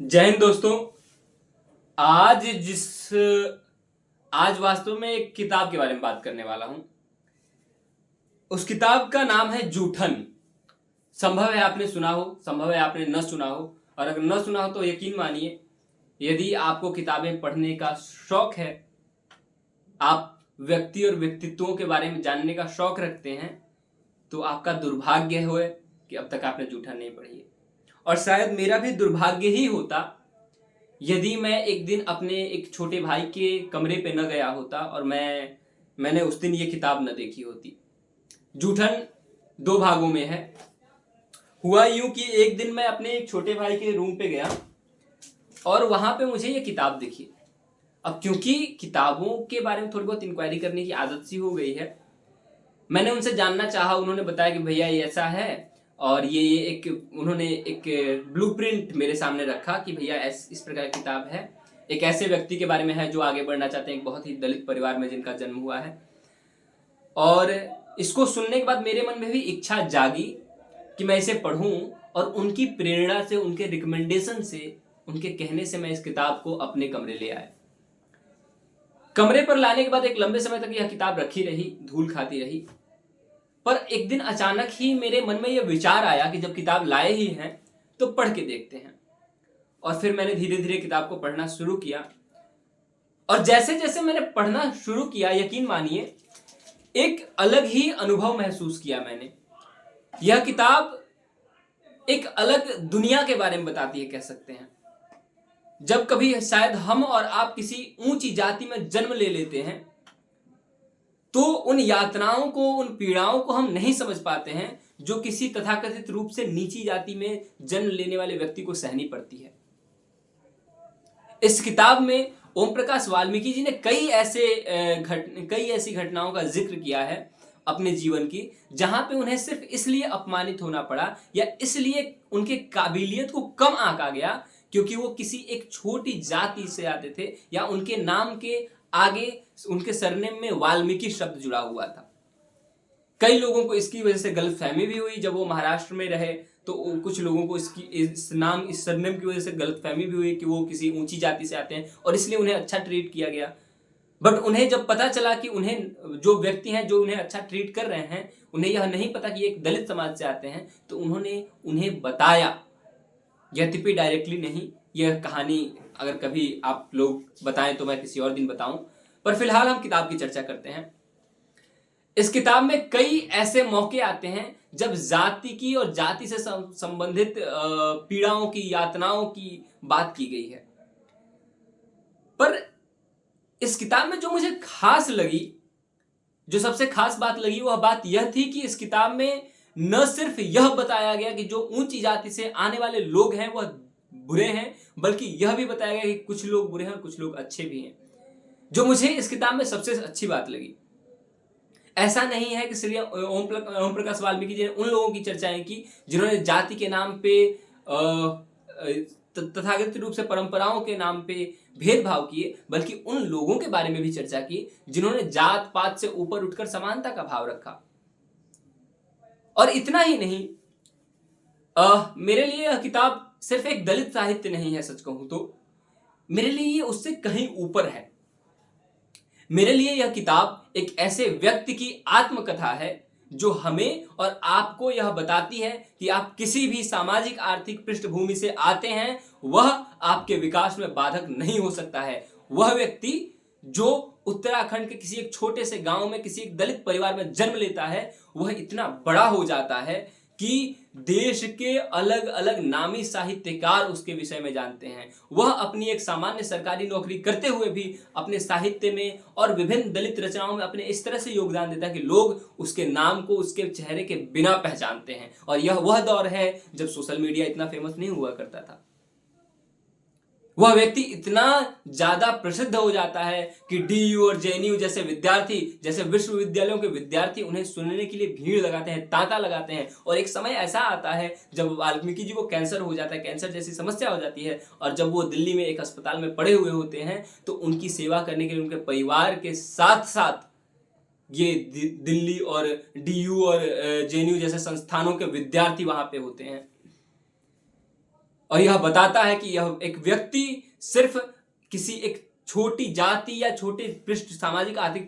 जय हिंद दोस्तों। आज जिस आज वास्तव में एक किताब के बारे में बात करने वाला हूं। उस किताब का नाम है जूठन। संभव है आपने सुना हो, संभव है आपने न सुना हो, और अगर न सुना हो तो यकीन मानिए, यदि आपको किताबें पढ़ने का शौक है, आप व्यक्ति और व्यक्तित्वों के बारे में जानने का शौक रखते हैं, तो आपका दुर्भाग्य हो कि अब तक आपने जूठन नहीं पढ़ी है। और शायद मेरा भी दुर्भाग्य ही होता यदि मैं एक दिन अपने एक छोटे भाई के कमरे पे न गया होता और मैंने उस दिन ये किताब न देखी होती। जूठन 2 भागों में है। हुआ यूं कि एक दिन मैं अपने एक छोटे भाई के रूम पे गया और वहां पे मुझे ये किताब दिखी। अब क्योंकि किताबों के बारे में थोड़ी बहुत इंक्वायरी करने की आदत सी हो गई है, मैंने उनसे जानना चाहा। उन्होंने बताया कि भैया ये ऐसा है, और ये एक उन्होंने एक ब्लूप्रिंट मेरे सामने रखा कि भैया इस प्रकार की किताब है, एक ऐसे व्यक्ति के बारे में है जो आगे बढ़ना चाहते हैं, एक बहुत ही दलित परिवार में जिनका जन्म हुआ है। और इसको सुनने के बाद मेरे मन में भी इच्छा जागी कि मैं इसे पढ़ूं, और उनकी प्रेरणा से, उनके रिकमेंडेशन से, उनके कहने से मैं इस किताब को अपने कमरे ले आया। कमरे पर लाने के बाद एक लंबे समय तक यह किताब रखी रही, धूल खाती रही। पर एक दिन अचानक ही मेरे मन में यह विचार आया कि जब किताब लाए ही हैं तो पढ़ के देखते हैं। और फिर मैंने धीरे धीरे किताब को पढ़ना शुरू किया, और जैसे जैसे मैंने पढ़ना शुरू किया, यकीन मानिए, एक अलग ही अनुभव महसूस किया मैंने। यह किताब एक अलग दुनिया के बारे में बताती है, कह सकते हैं। जब कभी शायद हम और आप किसी ऊंची जाति में जन्म ले लेते हैं तो उन यातनाओं को, उन पीड़ाओं को हम नहीं समझ पाते हैं जो किसी तथाकथित रूप से नीची जाति में जन्म लेने वाले व्यक्ति को सहनी पड़ती है। इस किताब में ओम प्रकाश वाल्मीकि जी ने कई ऐसी घटनाओं का जिक्र किया है अपने जीवन की, जहां पे उन्हें सिर्फ इसलिए अपमानित होना पड़ा या इसलिए उनके काबिलियत को कम आंका गया क्योंकि वो किसी एक छोटी जाति से आते थे, या उनके नाम के आगे, उनके सरनेम में वाल्मीकि शब्द जुड़ा हुआ था। कई लोगों को इसकी वजह से गलतफहमी भी हुई। जब वो महाराष्ट्र में रहे तो कुछ लोगों को इस सरनेम की वजह से गलतफहमी भी हुई कि वो किसी ऊंची जाति से आते हैं और इसलिए उन्हें अच्छा ट्रीट किया गया। बट उन्हें जब पता चला कि उन्हें जो व्यक्ति हैं जो उन्हें अच्छा ट्रीट कर रहे हैं, उन्हें यह नहीं पता कि एक दलित समाज से आते हैं, तो उन्होंने उन्हें बताया। यद्यपि डायरेक्टली नहीं, यह कहानी अगर कभी आप लोग बताएं तो मैं किसी और दिन बताऊं, पर फिलहाल हम किताब की चर्चा करते हैं। इस किताब में कई ऐसे मौके आते हैं जब जाति की और जाति से संबंधित पीड़ाओं की, यातनाओं की बात की गई है। पर इस किताब में जो मुझे खास लगी, जो सबसे खास बात लगी, वह बात यह थी कि इस किताब में न सिर्फ यह बताया गया कि जो ऊंची जाति से आने वाले लोग हैं वह बुरे हैं, बल्कि यह भी बताया गया कि कुछ लोग बुरे हैं और कुछ लोग अच्छे भी हैं। जो मुझे इस किताब में सबसे अच्छी बात लगी, ऐसा नहीं है कि इसलिए ओम प्रकाश वाल्मीकि जी ने उन लोगों की चर्चाएं की जिन्होंने जाति के नाम पे, तथाकथित रूप से परंपराओं के नाम पे भेदभाव किए, बल्कि उन लोगों के बारे में भी चर्चा की जिन्होंने जात पात से ऊपर उठकर समानता का भाव रखा। और इतना ही नहीं, मेरे लिए यह किताब सिर्फ एक दलित साहित्य नहीं है। सच कहूं तो मेरे लिए ये उससे कहीं ऊपर है। मेरे लिए यह किताब एक ऐसे व्यक्ति की आत्मकथा है जो हमें और आपको यह बताती है कि आप किसी भी सामाजिक आर्थिक पृष्ठभूमि से आते हैं, वह आपके विकास में बाधक नहीं हो सकता है। वह व्यक्ति जो उत्तराखंड के किसी एक छोटे से गांव में किसी एक दलित परिवार में जन्म लेता है, वह इतना बड़ा हो जाता है कि देश के अलग अलग नामी साहित्यकार उसके विषय में जानते हैं। वह अपनी एक सामान्य सरकारी नौकरी करते हुए भी अपने साहित्य में और विभिन्न दलित रचनाओं में अपने इस तरह से योगदान देता है कि लोग उसके नाम को उसके चेहरे के बिना पहचानते हैं। और यह वह दौर है जब सोशल मीडिया इतना फेमस नहीं हुआ करता था। वह व्यक्ति इतना ज्यादा प्रसिद्ध हो जाता है कि डीयू और जेएनयू जैसे विद्यार्थी, जैसे विश्वविद्यालयों के विद्यार्थी उन्हें सुनने के लिए भीड़ लगाते हैं, तांता लगाते हैं। और एक समय ऐसा आता है जब वाल्मीकि जी को कैंसर हो जाता है, कैंसर जैसी समस्या हो जाती है, और जब वो दिल्ली में एक अस्पताल में पड़े हुए होते हैं तो उनकी सेवा करने के लिए उनके परिवार के साथ साथ ये दिल्ली और डीयू और जेएनयू जैसे संस्थानों के विद्यार्थी वहां पे होते हैं। और यह बताता है कि यह एक व्यक्ति सिर्फ किसी एक छोटी जाति या छोटे पृष्ठ सामाजिक आर्थिक